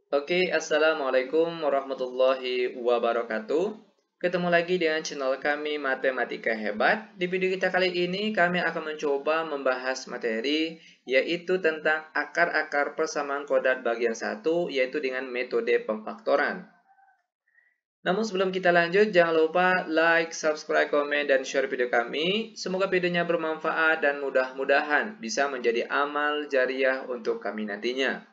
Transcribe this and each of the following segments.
Assalamualaikum warahmatullahi wabarakatuh. Ketemu lagi dengan channel kami Matematika Hebat. Di video kita kali ini kami akan mencoba membahas materi yaitu tentang akar-akar persamaan kodrat bagian 1 yaitu dengan metode pemfaktoran. Namun sebelum kita lanjut, jangan lupa like, subscribe, komen, dan share video kami. Semoga videonya bermanfaat dan mudah-mudahan bisa menjadi amal jariah untuk kami nantinya.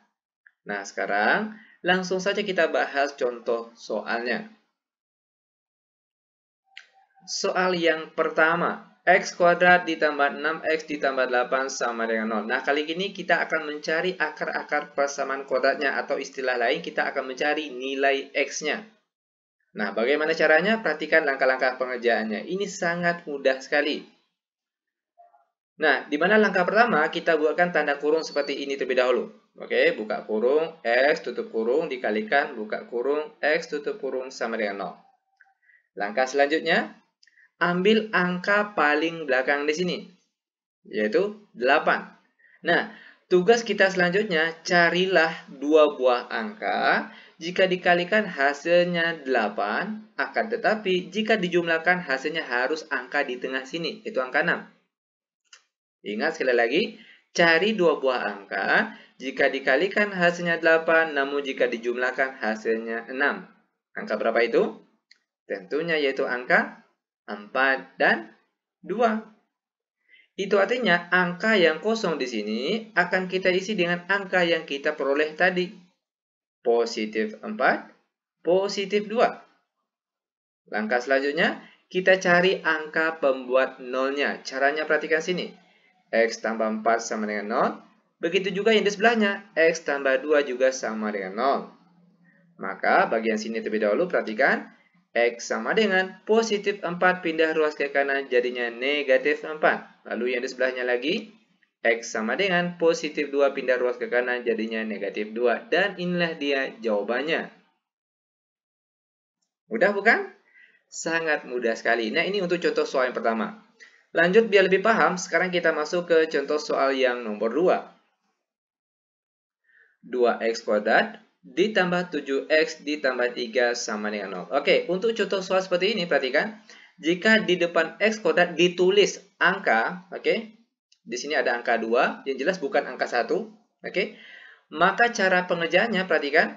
Nah, sekarang langsung saja kita bahas contoh soalnya. Soal yang pertama, x kuadrat ditambah 6x ditambah 8 sama dengan 0. Nah, kali ini kita akan mencari akar-akar persamaan kuadratnya atau istilah lain kita akan mencari nilai x-nya. Nah, bagaimana caranya? Perhatikan langkah-langkah pengerjaannya. Ini sangat mudah sekali. Nah, di mana langkah pertama kita buatkan tanda kurung seperti ini terlebih dahulu. Oke, buka kurung, x tutup kurung dikalikan buka kurung, x tutup kurung sama dengan 0. Langkah selanjutnya, ambil angka paling belakang di sini, yaitu 8. Nah, tugas kita selanjutnya, carilah dua buah angka. Jika dikalikan hasilnya 8, akan tetapi jika dijumlahkan hasilnya harus angka di tengah sini, yaitu angka 6. Ingat sekali lagi, cari dua buah angka. Jika dikalikan hasilnya 8, namun jika dijumlahkan hasilnya 6. Angka berapa itu? Tentunya yaitu angka 4 dan 2. Itu artinya angka yang kosong di sini akan kita isi dengan angka yang kita peroleh tadi. Positif 4, positif 2. Langkah selanjutnya, kita cari angka pembuat nolnya. Caranya perhatikan sini. X tambah 4 sama dengan 0. Begitu juga yang di sebelahnya. X tambah 2 juga sama dengan 0. Maka bagian sini terlebih dahulu perhatikan. X sama dengan positif 4 pindah ruas ke kanan jadinya negatif 4. Lalu yang di sebelahnya lagi. X sama dengan positif 2 pindah ruas ke kanan jadinya negatif 2. Dan inilah dia jawabannya. Mudah bukan? Sangat mudah sekali. Nah, ini untuk contoh soal yang pertama. Lanjut biar lebih paham, sekarang kita masuk ke contoh soal yang nomor 2. 2x kuadrat ditambah 7x ditambah 3 sama dengan 0. Oke, untuk contoh soal seperti ini, perhatikan. Jika di depan x kuadrat ditulis angka, oke, di sini ada angka 2, yang jelas bukan angka 1, oke. Maka cara pengerjaannya, perhatikan.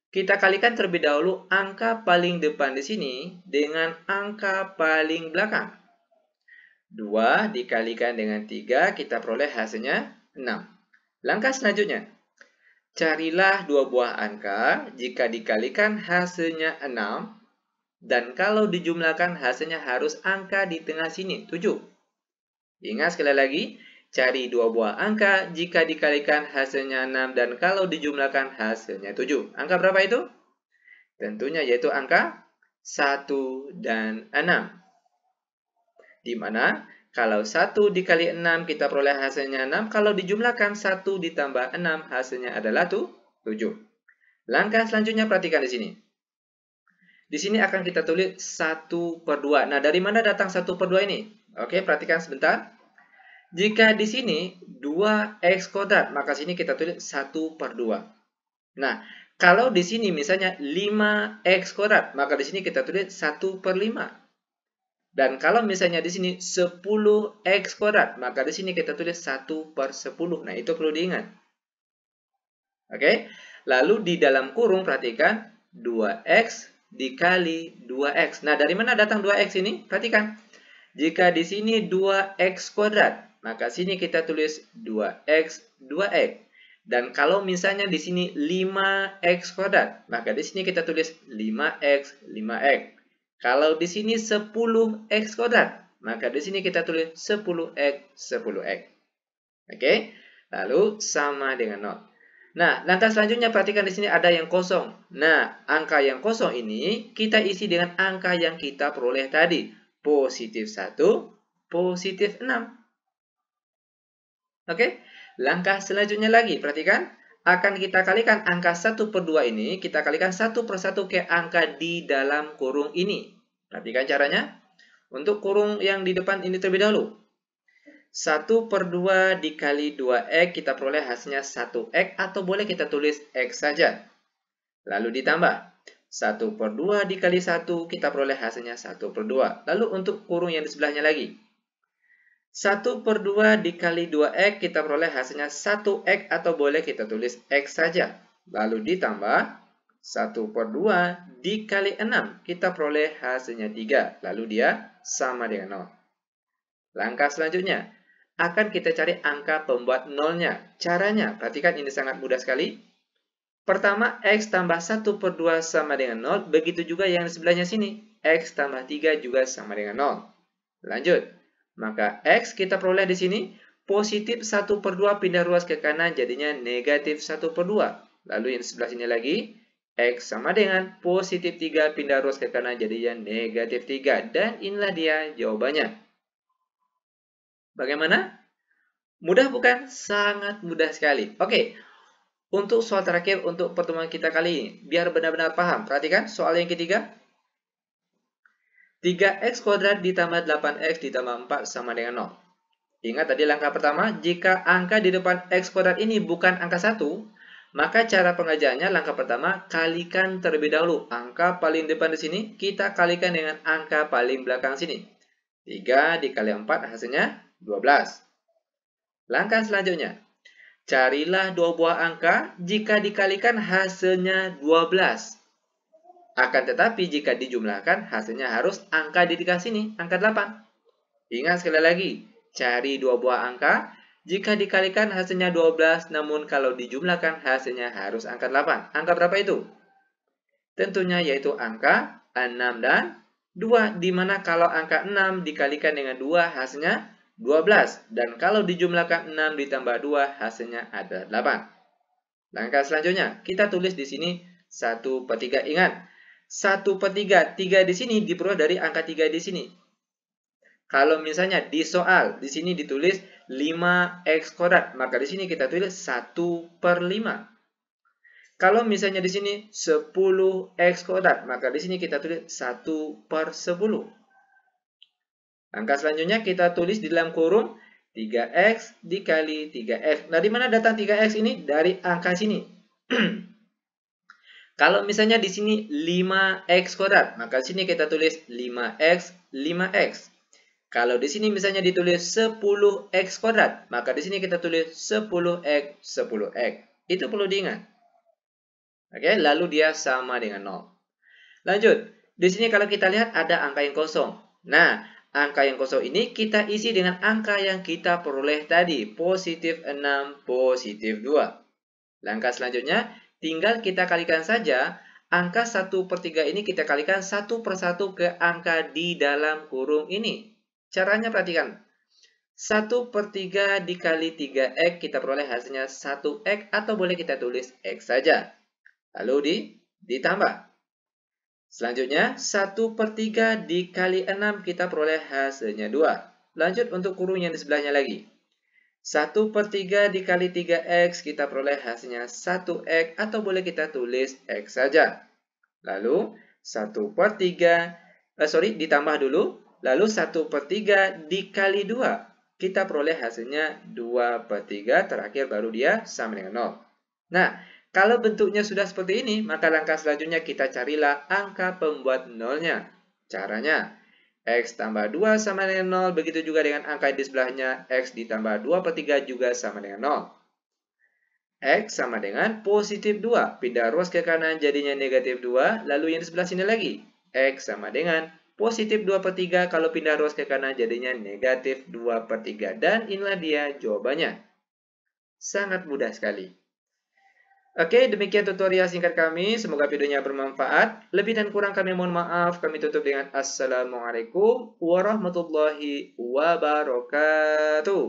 Kita kalikan terlebih dahulu angka paling depan di sini dengan angka paling belakang. 2 dikalikan dengan 3, kita peroleh hasilnya 6. Langkah selanjutnya, carilah dua buah angka. Jika dikalikan hasilnya 6, dan kalau dijumlahkan hasilnya harus angka di tengah sini, 7. Ingat sekali lagi, cari dua buah angka. Jika dikalikan hasilnya 6, dan kalau dijumlahkan hasilnya 7. Angka berapa itu? Tentunya yaitu angka 1 dan 6. Di mana kalau 1 dikali 6 kita peroleh hasilnya 6. Kalau dijumlahkan 1 ditambah 6 hasilnya adalah 7. Langkah selanjutnya perhatikan di sini. Di sini akan kita tulis 1/2. Nah, dari mana datang 1/2 ini? Oke, perhatikan sebentar. Jika di sini 2x kuadrat, maka sini kita tulis 1/2. Nah, kalau di sini misalnya 5x kuadrat, maka di sini kita tulis 1/5. Dan kalau misalnya di sini 10x kuadrat, maka di sini kita tulis 1/10. Nah, itu perlu diingat. Oke, lalu di dalam kurung perhatikan 2x dikali 2x. Nah, dari mana datang 2x ini? Perhatikan. Jika di sini 2x kuadrat, maka sini kita tulis 2x, 2x. Dan kalau misalnya di sini 5x kuadrat, maka di sini kita tulis 5x, 5x. Kalau di sini 10x kuadrat, maka di sini kita tulis 10x, 10x. Oke, lalu sama dengan 0. Nah, langkah selanjutnya perhatikan di sini ada yang kosong. Nah, angka yang kosong ini kita isi dengan angka yang kita peroleh tadi. Positif 1, positif 6. Oke, langkah selanjutnya lagi, perhatikan. Akan kita kalikan angka 1/2 ini, kita kalikan 1/1 ke angka di dalam kurung ini. Perhatikan caranya. Untuk kurung yang di depan ini terlebih dahulu. 1/2 dikali 2x, kita peroleh hasilnya 1x, atau boleh kita tulis x saja. Lalu ditambah. 1/2 dikali 1, kita peroleh hasilnya 1/2. Lalu untuk kurung yang di sebelahnya lagi. 1/2 dikali 2x, kita peroleh hasilnya 1x atau boleh kita tulis x saja. Lalu ditambah 1/2 dikali 6, kita peroleh hasilnya 3. Lalu dia sama dengan 0. Langkah selanjutnya, akan kita cari angka pembuat nolnya. Caranya, perhatikan ini sangat mudah sekali. Pertama, x tambah 1/2 sama dengan 0. Begitu juga yang di sebelahnya sini. X tambah 3 juga sama dengan 0. Lanjut. Maka x kita peroleh di sini. Positif 1/2 pindah ruas ke kanan jadinya negatif 1/2. Lalu yang di sebelah sini lagi. X sama dengan positif 3 pindah ruas ke kanan jadinya negatif 3. Dan inilah dia jawabannya. Bagaimana? Mudah bukan? Sangat mudah sekali. Oke. Untuk soal terakhir untuk pertemuan kita kali ini, biar benar-benar paham. Perhatikan soal yang ketiga. 3x kuadrat ditambah 8x ditambah 4 sama dengan 0. Ingat tadi langkah pertama, jika angka di depan x kuadrat ini bukan angka 1, maka cara pengerjaannya langkah pertama, kalikan terlebih dahulu. Angka paling depan di sini, kita kalikan dengan angka paling belakang sini. 3 dikali 4 hasilnya 12. Langkah selanjutnya. Carilah dua buah angka jika dikalikan hasilnya 12. Akan tetapi jika dijumlahkan hasilnya harus angka di dekat sini, angka 8. Ingat sekali lagi, cari dua buah angka jika dikalikan hasilnya 12, namun kalau dijumlahkan hasilnya harus angka 8. Angka berapa itu? Tentunya yaitu angka 6 dan 2, di mana kalau angka 6 dikalikan dengan 2 hasilnya 12. Dan kalau dijumlahkan 6 ditambah 2 hasilnya adalah 8. Langkah selanjutnya, kita tulis di sini 1/3. Ingat, 1/3. 3 di sini diperoleh dari angka 3 di sini. Kalau misalnya di soal, di sini ditulis 5x kuadrat, maka di sini kita tulis 1/5. Kalau misalnya di sini 10x kuadrat, maka di sini kita tulis 1/10. Angka selanjutnya kita tulis di dalam kurung 3x dikali 3x. Nah, di mana datang 3x ini? Dari angka sini. Kalau misalnya di sini 5x kuadrat, maka di sini kita tulis 5x, 5x. Kalau di sini misalnya ditulis 10x kuadrat, maka di sini kita tulis 10x, 10x. Itu perlu diingat. Oke, lalu dia sama dengan 0. Lanjut. Di sini kalau kita lihat ada angka yang kosong. Nah, angka yang kosong ini kita isi dengan angka yang kita peroleh tadi. Positif 6, positif 2. Langkah selanjutnya, tinggal kita kalikan saja. Angka 1/3 ini kita kalikan satu persatu ke angka di dalam kurung ini. Caranya perhatikan. 1/3 dikali 3x, kita peroleh hasilnya 1x atau boleh kita tulis x saja. Lalu ditambah. Selanjutnya, 1/3 dikali 6, kita peroleh hasilnya 2. Lanjut untuk kurung yang di sebelahnya lagi. 1/3 dikali 3x, kita peroleh hasilnya 1x, atau boleh kita tulis x saja. Lalu, ditambah dulu. Lalu 1/3 dikali 2, kita peroleh hasilnya 2/3, terakhir baru dia sama dengan 0. Nah, kalau bentuknya sudah seperti ini, maka langkah selanjutnya kita carilah angka pembuat nolnya. Caranya, x tambah 2 sama dengan 0, begitu juga dengan angka di sebelahnya, x ditambah 2/3 juga sama dengan 0. X sama dengan positif 2, pindah ruas ke kanan jadinya negatif 2, lalu yang di sebelah sini lagi, x sama dengan positif 2/3, kalau pindah ruas ke kanan jadinya negatif 2/3, dan inilah dia jawabannya. Sangat mudah sekali. Oke, demikian tutorial singkat kami. Semoga videonya bermanfaat. Lebih dan kurang kami mohon maaf. Kami tutup dengan Assalamualaikum warahmatullahi wabarakatuh.